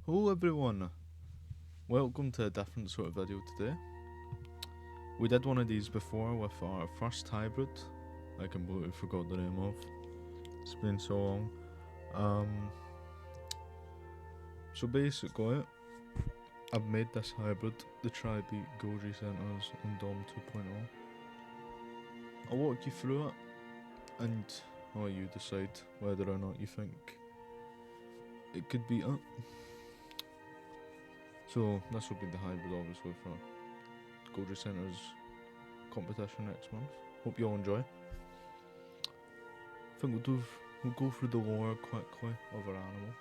Hello everyone, welcome to a different sort of video today. We did one of these before with our first hybrid. I completely forgot the name of. It's been so long. So basically, I've made this hybrid to try beat goji-centers in Dom 2.0. I'll walk you through it and I'll let you decide whether or not you think it could beat it. So this will be the hybrid obviously for goji-centers competition next month. Hope you all enjoy. I think we'll go through the lore quickly of our animal.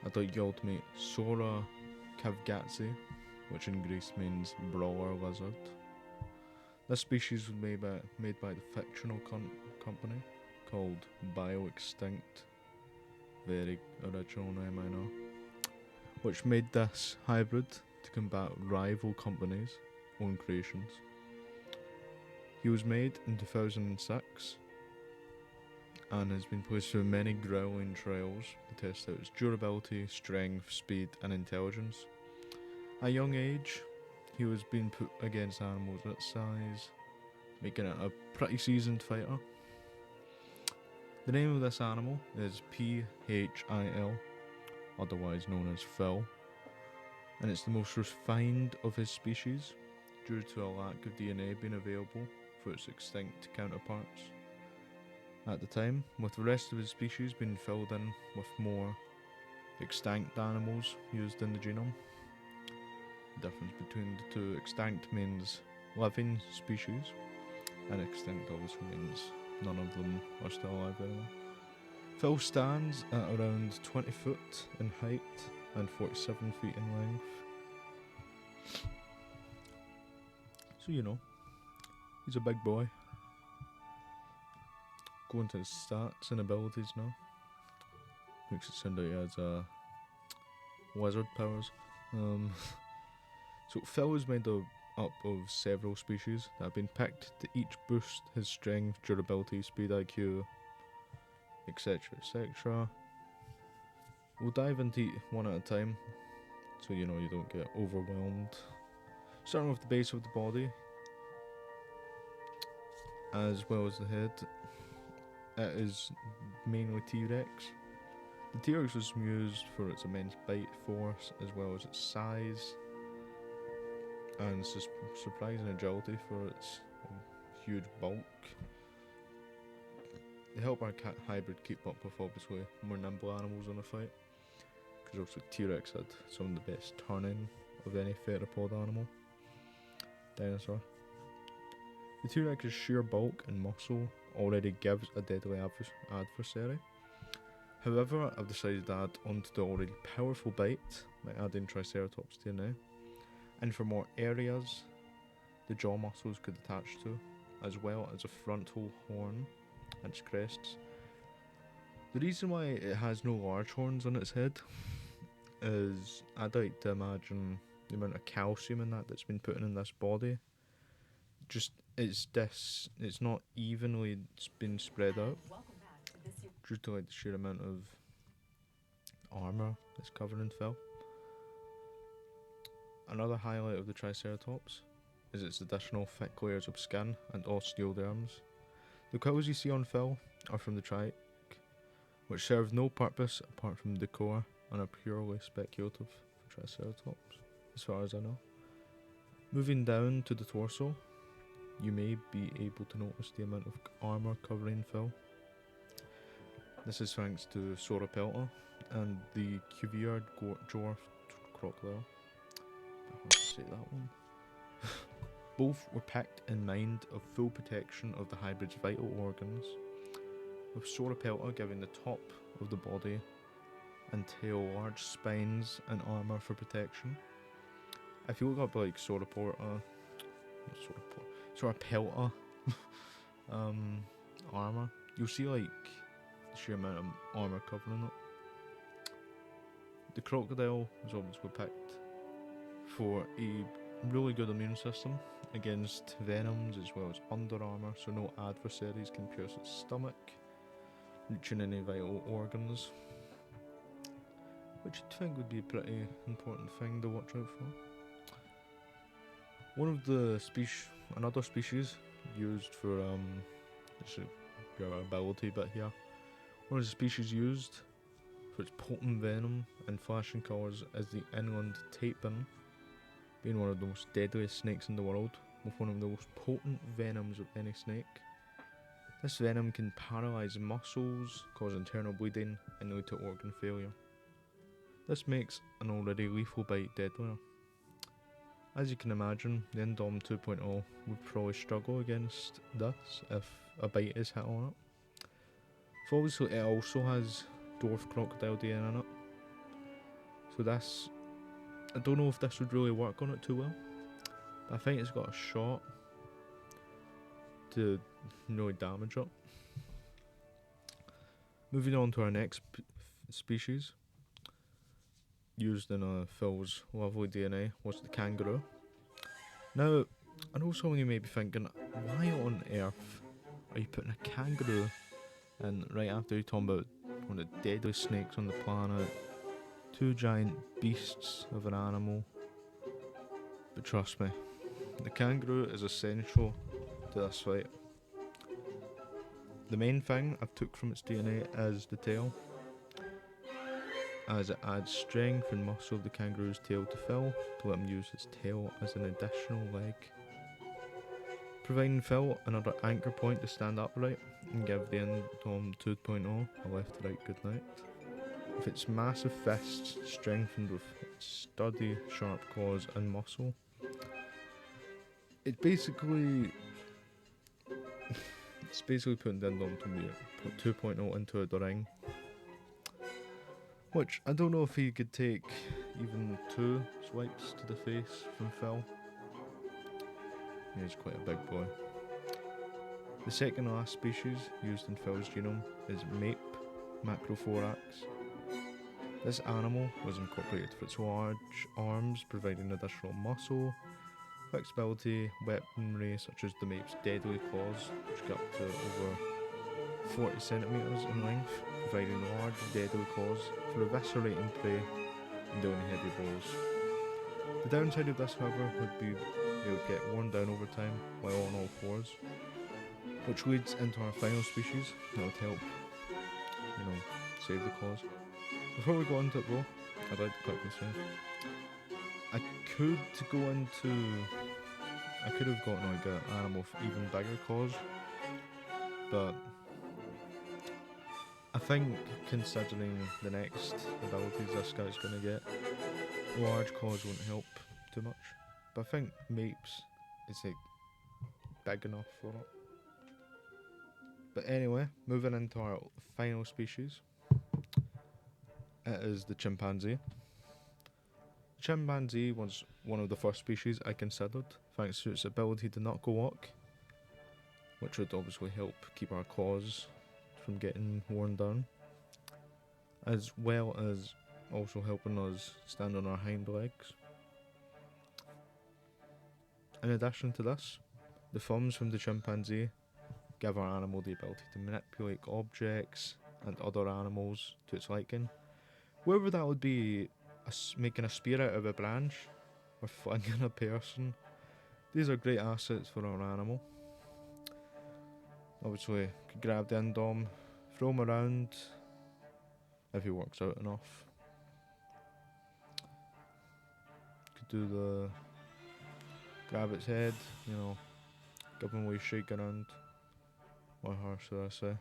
I'd like you all to meet Saura Kavgatzi, which in Greece means Brawler lizard. This species was made by the fictional company called Bio Extinct. Very original name, I know. Which made this hybrid to combat rival companies' own creations. He was made in 2006 and has been placed through many grueling trials to test out its durability, strength, speed and intelligence. At a young age, he was being put against animals that size, making it a pretty seasoned fighter. The name of this animal is P.H.I.L, otherwise known as P.H.I.L, and it's the most refined of his species due to a lack of DNA being available for its extinct counterparts at the time, with the rest of his species being filled in with more extinct animals used in the genome. The difference between the two: extinct means living species, and extinct obviously means none of them are still alive anymore. Phil stands at around 20 foot in height and 47 feet in length. So he's a big boy. Going to his stats and abilities now. Makes it sound like he has wizard powers. So Phil is made up of several species that have been picked to each boost his strength, durability, speed, IQ, etc, etc. We'll dive into one at a time, so you don't get overwhelmed. Starting with the base of the body, as well as the head, it is mainly T-Rex. The T-Rex was used for its immense bite force, as well as its size, and surprising agility for its huge bulk. They help our cat hybrid keep up with obviously more nimble animals in a fight, because also T-Rex had some of the best turning of any theropod animal. Dinosaur. The T-Rex's sheer bulk and muscle already gives a deadly adversary. However, I've decided to add onto the already powerful bite by adding Triceratops DNA, and for more areas the jaw muscles could attach to, as well as a frontal horn and its crests. The reason why it has no large horns on its head is I'd like to imagine the amount of calcium in that's been put in this body. Just it's not evenly been spread out due to the sheer amount of armour that's covered in fell. Another highlight of the Triceratops is its additional thick layers of skin and osteoderms. The quills you see on Phil are from the trike, which serve no purpose apart from decor and are purely speculative for Triceratops, as far as I know. Moving down to the torso, you may be able to notice the amount of armour covering Phil. This is thanks to Saura and the Cuvier dwarf crocodile. I want to say that one. Both were picked in mind of full protection of the hybrid's vital organs, with Saura giving the top of the body and tail large spines and armour for protection. If you look up like Saura pelta armour, you'll see like the sheer amount of armour covering it. The crocodile was obviously picked for a really good immune system against venoms, as well as under armour, so no adversaries can pierce its stomach, reaching any vital organs, which you'd think would be a pretty important thing to watch out for. One of the another species used for this is your ability bit here. One of the species used for its potent venom and flashing colours is the inland tapir, being one of the most deadliest snakes in the world, with one of the most potent venoms of any snake. This venom can paralyse muscles, cause internal bleeding, and lead to organ failure. This makes an already lethal bite deadlier. As you can imagine, the Indom 2.0 would probably struggle against this if a bite is hit on it. So obviously it also has dwarf crocodile DNA in it. So this, I don't know if this would really work on it too well. But I think it's got a shot to really damage it. Moving on to our next species, used in Phil's lovely DNA, was the kangaroo. Now, I know some of you may be thinking, why on earth are you putting a kangaroo in right after you're talking about one of the deadliest snakes on the planet, two giant beasts of an animal? But trust me, the kangaroo is essential to this fight. The main thing I've took from its DNA is the tail, as it adds strength and muscle of the kangaroo's tail to Phil to let him use his tail as an additional leg, providing Phil another anchor point to stand upright and give the Indom 2.0 a left-right goodnight. With its massive fists strengthened with its sturdy, sharp claws and muscle, it's basically putting the Indom 2.0 into the ring. Which, I don't know if he could take even 2 swipes to the face from Phil. He's quite a big boy. The second to last species used in Phil's genome is Mape macrophorax. This animal was incorporated for its large arms, providing additional muscle, flexibility, weaponry such as the Mape's deadly claws, which get up to over 40 centimeters in length, providing large deadly claws for eviscerating prey and dealing heavy blows. The downside of this, however, would be they would get worn down over time while on all fours, which leads into our final species that would help, save the claws. Before we go into it though, I'd like to quickly say, I could have gotten like an animal with even bigger claws, but I think considering the next abilities this guy's gonna get, large claws won't help too much. But I think Mapes is like big enough for it. But anyway, moving into our final species, it is the chimpanzee. The chimpanzee was one of the first species I considered, thanks to its ability to knuckle walk, which would obviously help keep our claws from getting worn down, as well as also helping us stand on our hind legs. In addition to this, the thumbs from the chimpanzee give our animal the ability to manipulate objects and other animals to its liking, whether that would be making a spear out of a branch or flinging a person. These are great assets for our animal. Obviously, could grab the Indom, throw him around if he works out enough. Could do the grab its head, give him a wee shake around, or her, should I say.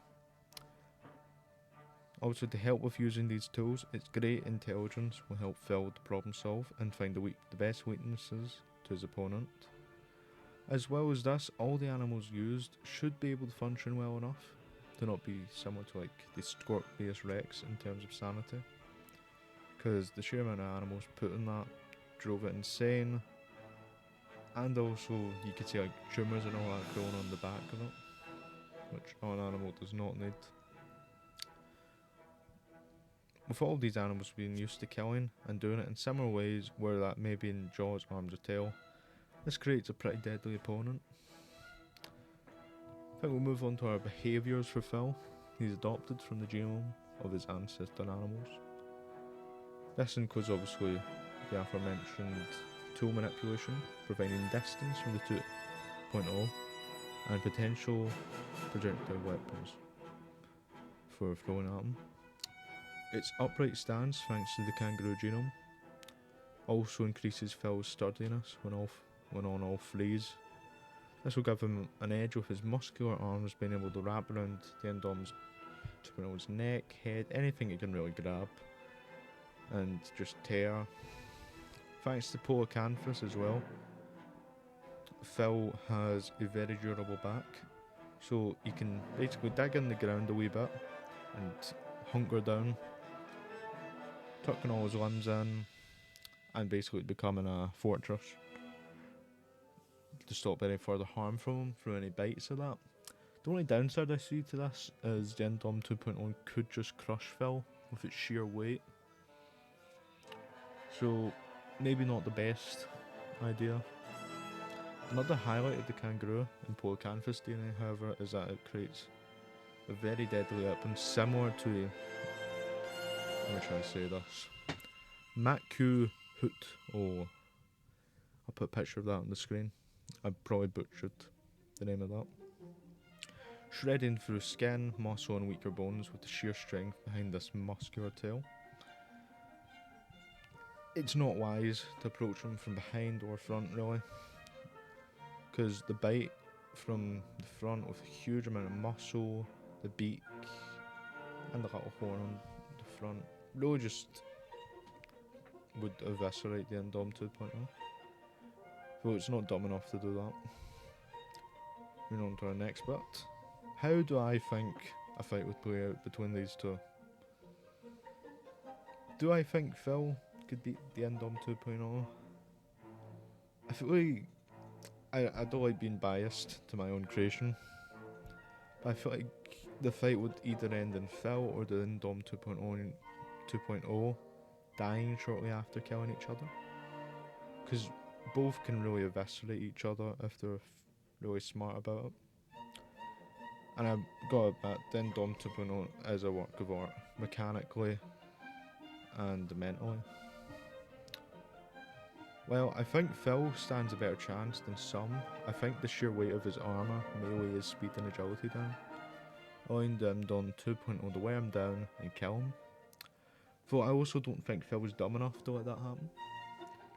Also, to help with using these tools, its great intelligence will help Phil to problem solve and find the best weaknesses to his opponent. As well as this, all the animals used should be able to function well enough to not be similar to like the Scorpius Rex in terms of sanity, because the sheer amount of animals put in that drove it insane, and also you could see like tumours and all that growing on the back of it, which an animal does not need. With all these animals being used to killing and doing it in similar ways, whether that may be in jaws, arms or tail, this creates a pretty deadly opponent. I think we'll move on to our behaviours for Phil. He's adopted from the genome of his ancestor animals. This includes obviously the aforementioned tool manipulation, providing distance from the 2.0, and potential projectile weapons for throwing at them. Its upright stance, thanks to the kangaroo genome, also increases Phil's sturdiness when on all threes. This will give him an edge with his muscular arms being able to wrap around the Indom's 2.0's neck, head, anything he can really grab and just tear. Thanks to polar canvas as well, Phil has a very durable back, so he can basically dig in the ground a wee bit and hunker down, tucking all his limbs in, and basically becoming a fortress to stop any further harm from him through any bites of that. The only downside I see to this is the Indom 2.0 could just crush Phil with its sheer weight. So, maybe not the best idea. Another highlight of the kangaroo in polar canvas DNA, however, is that it creates a very deadly weapon similar to, let me try to say this, Matku Hoot. Oh, I'll put a picture of that on the screen. I probably butchered the name of that. Shredding through skin, muscle and weaker bones with the sheer strength behind this muscular tail. It's not wise to approach him from behind or front really, because the bite from the front with a huge amount of muscle, the beak and the little horn on the front really just would eviscerate the Indom 2.0. Though it's not dumb enough to do that. Moving on to our next bit. How do I think a fight would play out between these two? Do I think Phil could beat the Indom 2.0? I feel like I don't like being biased to my own creation, but I feel like the fight would either end in Phil or the Indom 2.0 dying shortly after killing each other, because both can really eviscerate each other if they're really smart about it. And I've got to admit, the Indom 2.0 is a work of art, mechanically and mentally. Well, I think Phil stands a better chance than some. I think the sheer weight of his armour may weigh his speed and agility down, allowing the Indom 2.0 to wear him down and kill him. Though I also don't think Phil was dumb enough to let that happen.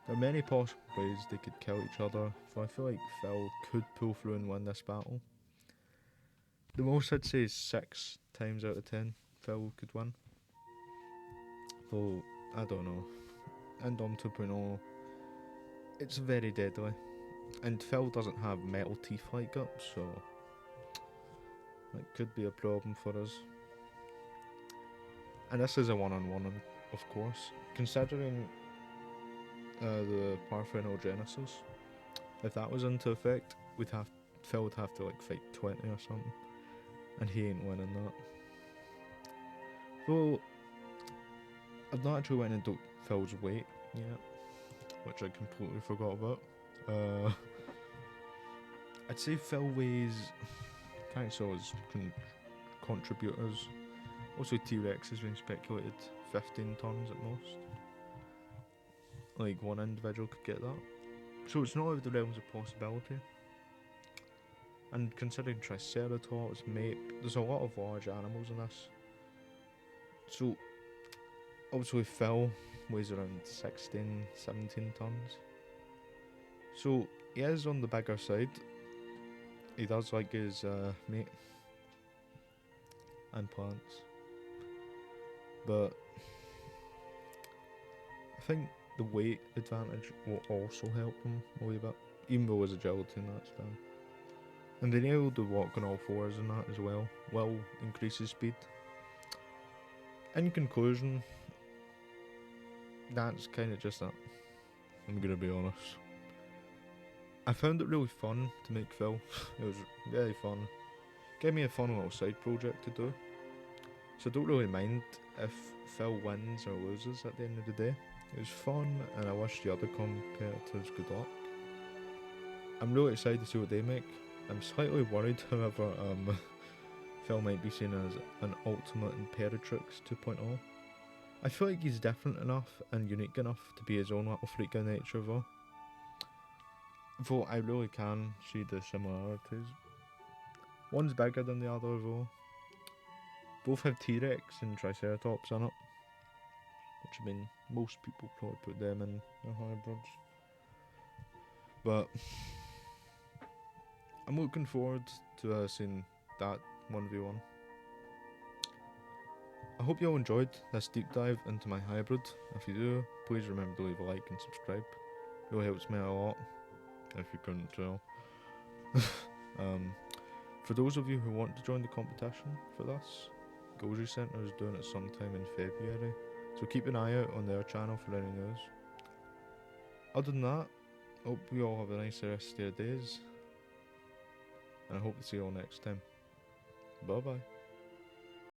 There are many possible ways they could kill each other, so I feel like Phil could pull through and win this battle. The most I'd say is 6 times out of 10 Phil could win. Though, I don't know. Indom 2.0, it's very deadly. And Phil doesn't have metal teeth like it, so that could be a problem for us. And this is a one-on-one, of course. Considering the parthenogenesis, if that was into effect, Phil would have to like fight 20 or something, and he ain't winning that. Though I've not actually went into Phil's weight yet, which I completely forgot about. I'd say Phil weighs, thanks to his contributors, also T-Rex has been speculated 15 tons at most. Like one individual could get that. So it's not out of the realms of possibility. And considering Triceratops, Mape, there's a lot of large animals in this. So obviously Phil weighs around 16, 17 tons. So he is on the bigger side. He does like his mate and plants. But I think the weight advantage will also help him a wee bit, even though his agility and that's down. And being able to walk on all fours and that as well will increase his speed. In conclusion, that's kind of just that. I'm gonna be honest. I found it really fun to make Phil. It was very fun. Gave me a fun little side project to do. So I don't really mind if Phil wins or loses at the end of the day. It was fun, and I wish the other competitors good luck. I'm really excited to see what they make. I'm slightly worried, however, Phil might be seen as an ultimate Imperatrix 2.0. I feel like he's different enough and unique enough to be his own little freak of nature though. Though I really can see the similarities. One's bigger than the other though. Both have T-Rex and Triceratops in it. Which I mean, most people probably put them in their hybrids. But I'm looking forward to seeing that 1v1. I hope you all enjoyed this deep dive into my hybrid. If you do, please remember to leave a like and subscribe. It really helps me out a lot, if you couldn't tell. For those of you who want to join the competition for this, Goji-Centers is doing it sometime in February, so keep an eye out on their channel for any news. Other than that, I hope you all have a nice rest of your days, and I hope to see you all next time. Bye bye.